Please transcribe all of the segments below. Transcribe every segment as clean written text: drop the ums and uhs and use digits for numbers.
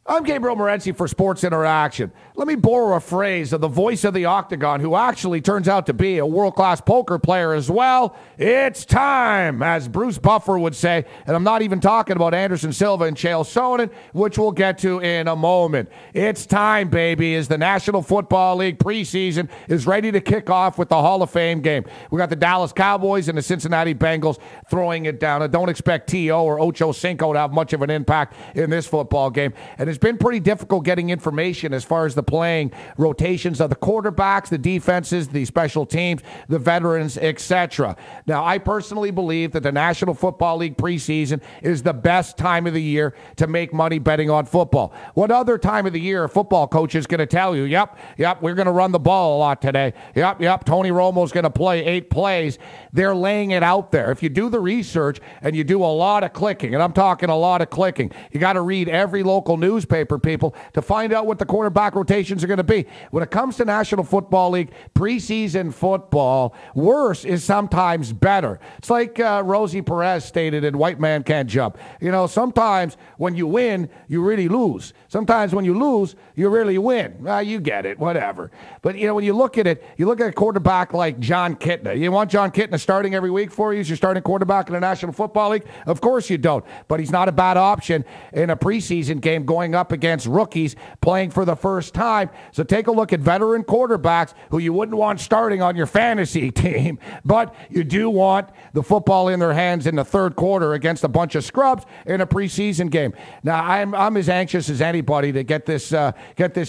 I'm Gabriel Morency for Sports Interaction. Let me borrow a phrase of the voice of the Octagon, who actually turns out to be a world-class poker player as well. It's time, as Bruce Buffer would say, and I'm not even talking about Anderson Silva and Chael Sonnen, which we'll get to in a moment. It's time, baby, as the National Football League preseason is ready to kick off with the Hall of Fame game. We got the Dallas Cowboys and the Cincinnati Bengals throwing it down. I don't expect T.O. or Ocho Cinco to have much of an impact in this football game, and it's been pretty difficult getting information as far as the playing rotations of the quarterbacks, the defenses, the special teams, the veterans, etc. Now, I personally believe that the National Football League preseason is the best time of the year to make money betting on football. What other time of the year a football coach is going to tell you, yep, we're going to run the ball a lot today. Yep, Tony Romo's going to play 8 plays. They're laying it out there. If you do the research and you do a lot of clicking, and I'm talking a lot of clicking, you got to read every local newspaper, people, to find out what the quarterback rotations are going to be. When it comes to National Football League preseason football, worse is sometimes better. It's like Rosie Perez stated in White Man Can't Jump. You know, sometimes when you win, you really lose. Sometimes when you lose, you really win. You get it, whatever. But, you know, when you look at it, you look at a quarterback like John Kitna. You want John Kitna starting every week for you as your starting quarterback in the National Football League? Of course you don't. But he's not a bad option in a preseason game going up against rookies playing for the first time. So take a look at veteran quarterbacks who you wouldn't want starting on your fantasy team, but you do want the football in their hands in the third quarter against a bunch of scrubs in a preseason game. Now, I'm as anxious as anybody to get this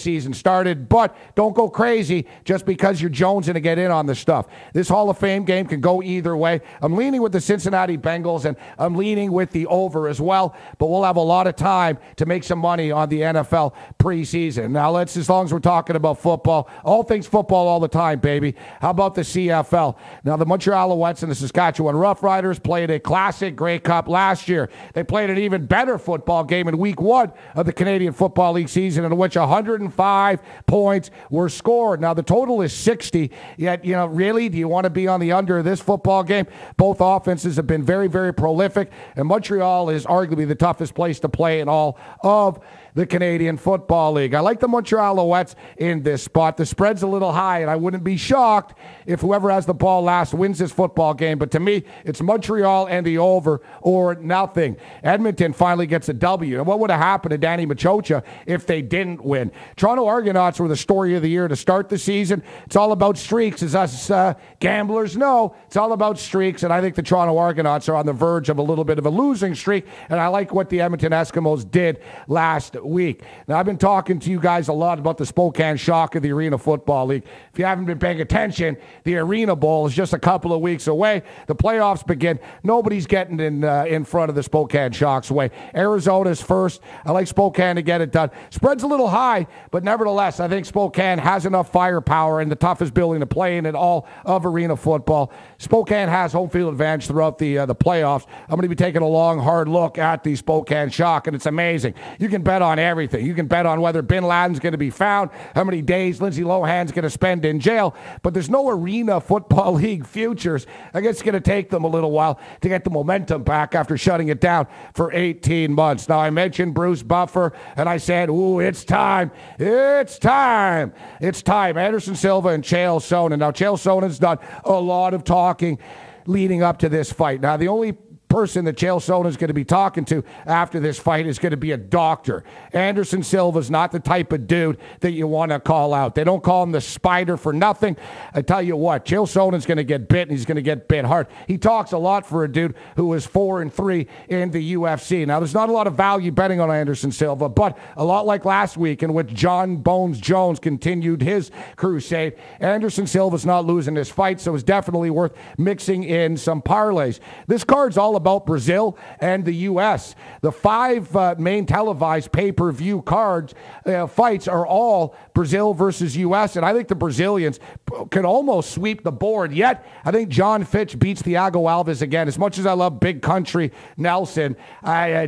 season started, but don't go crazy just because you're jonesing to get in on this stuff. This Hall of Fame game can go either way. I'm leaning with the Cincinnati Bengals, and I'm leaning with the over as well, but we'll have a lot of time to make some money on the NFL preseason. Now, as long as we're talking about football, all things football all the time, baby. How about the CFL? Now, the Montreal Alouettes and the Saskatchewan Roughriders played a classic Grey Cup last year. They played an even better football game in Week 1 of the Canadian Football League season, in which 105 points were scored. Now, the total is 60, yet, you know, really, do you want to be on the under of this football game? Both offenses have been very, very prolific, and Montreal is arguably the toughest place to play in all of the Canadian Football League. I like the Montreal Alouettes in this spot. The spread's a little high, and I wouldn't be shocked if whoever has the ball last wins this football game. But to me, it's Montreal and the over or nothing. Edmonton finally gets a W. And what would have happened to Danny Machocha if they didn't win? Toronto Argonauts were the story of the year to start the season. It's all about streaks, as us gamblers know. It's all about streaks, and I think the Toronto Argonauts are on the verge of a little bit of a losing streak, and I like what the Edmonton Eskimos did last week. Now, I've been talking to you guys a lot about the Spokane Shock of the Arena Football League. If you haven't been paying attention, the Arena Bowl is just a couple of weeks away. The playoffs begin. Nobody's getting in front of the Spokane Shock's way. Arizona's first. I like Spokane to get it done. Spread's a little high, but nevertheless, I think Spokane has enough firepower and the toughest building to play in all of arena football. Spokane has home field advantage throughout the playoffs. I'm going to be taking a long, hard look at the Spokane Shock, and it's amazing. You can bet on everything. You can bet on whether Bin Laden's going to be found, how many days Lindsay Lohan's going to spend in jail, but there's no Arena Football League futures. I guess it's going to take them a little while to get the momentum back after shutting it down for 18 months. Now, I mentioned Bruce Buffer, and I said, ooh, it's time. It's time. It's time. Anderson Silva and Chael Sonnen. Now, Chael Sonnen's done a lot of talking leading up to this fight. Now, the only person that Chael Sonnen is going to be talking to after this fight is going to be a doctor. Anderson Silva's not the type of dude that you want to call out. They don't call him the spider for nothing. I tell you what, Chael Sonnen's going to get bit, and he's going to get bit hard. He talks a lot for a dude who is 4-3 in the UFC. Now, there's not a lot of value betting on Anderson Silva, but a lot like last week in which John Bones Jones continued his crusade, Anderson Silva's not losing this fight, so it's definitely worth mixing in some parlays. This card's all about Brazil and the U.S. The 5 main televised pay-per-view cards fights are all Brazil versus U.S., and I think the Brazilians can almost sweep the board. Yet, I think John Fitch beats Thiago Alves again. As much as I love big country Nelson,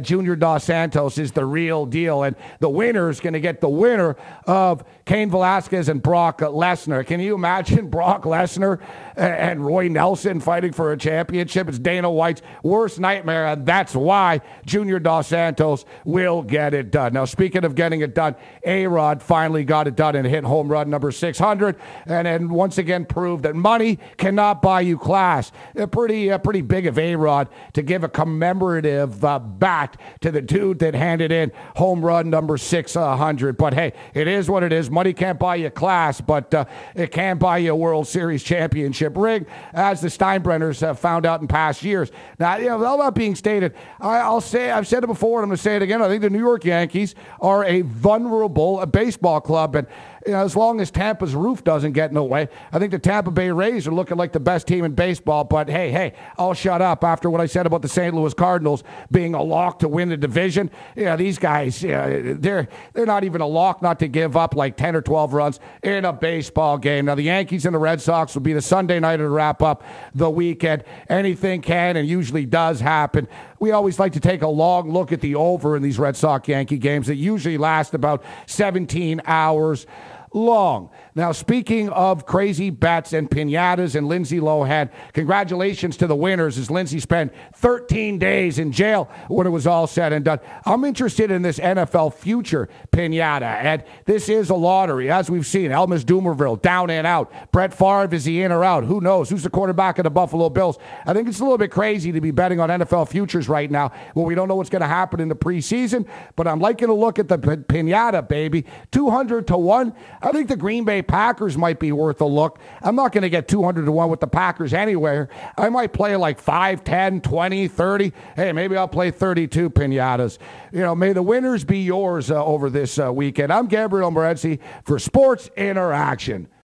Junior Dos Santos is the real deal, and the winner is going to get the winner of Cain Velasquez and Brock Lesnar. Can you imagine Brock Lesnar and Roy Nelson fighting for a championship? It's Dana White's world worst nightmare, and that's why Junior Dos Santos will get it done. Now, speaking of getting it done, A-Rod finally got it done and hit home run number 600, and then once again proved that money cannot buy you class. Pretty big of A-Rod to give a commemorative bat to the dude that handed in home run number 600. But hey, it is what it is. Money can't buy you class, but it can buy you a World Series championship ring, as the Steinbrenners have found out in past years. Now, all that being stated, I've said it before and I'm going to say it again. I think the New York Yankees are a vulnerable baseball club, and as long as Tampa's roof doesn't get in the way, I think the Tampa Bay Rays are looking like the best team in baseball. But hey, I'll shut up after what I said about the St. Louis Cardinals being a lock to win the division. These guys, they're not even a lock not to give up like 10 or 12 runs in a baseball game. Now, the Yankees and the Red Sox will be the Sunday nighter to wrap up the weekend. Anything can and usually does happen. We always like to take a long look at the over in these Red Sox-Yankee games that usually last about 17 hours long. Now, speaking of crazy bets and piñatas and Lindsay Lohan, congratulations to the winners as Lindsay spent 13 days in jail when it was all said and done. I'm interested in this NFL future piñata, and this is a lottery. As we've seen, Elmas Dumerville down and out. Brett Favre, is he in or out? Who knows? Who's the quarterback of the Buffalo Bills? I think it's a little bit crazy to be betting on NFL futures right now when we don't know what's going to happen in the preseason, but I'm liking to look at the piñata, baby. 200 to 1. I think the Green Bay Packers might be worth a look. I'm not going to get 200 to 1 with the Packers anywhere. I might play like 5, 10, 20, 30. Hey, maybe I'll play 32 piñatas. May the winners be yours over this weekend. I'm Gabriel Morency for Sports Interaction.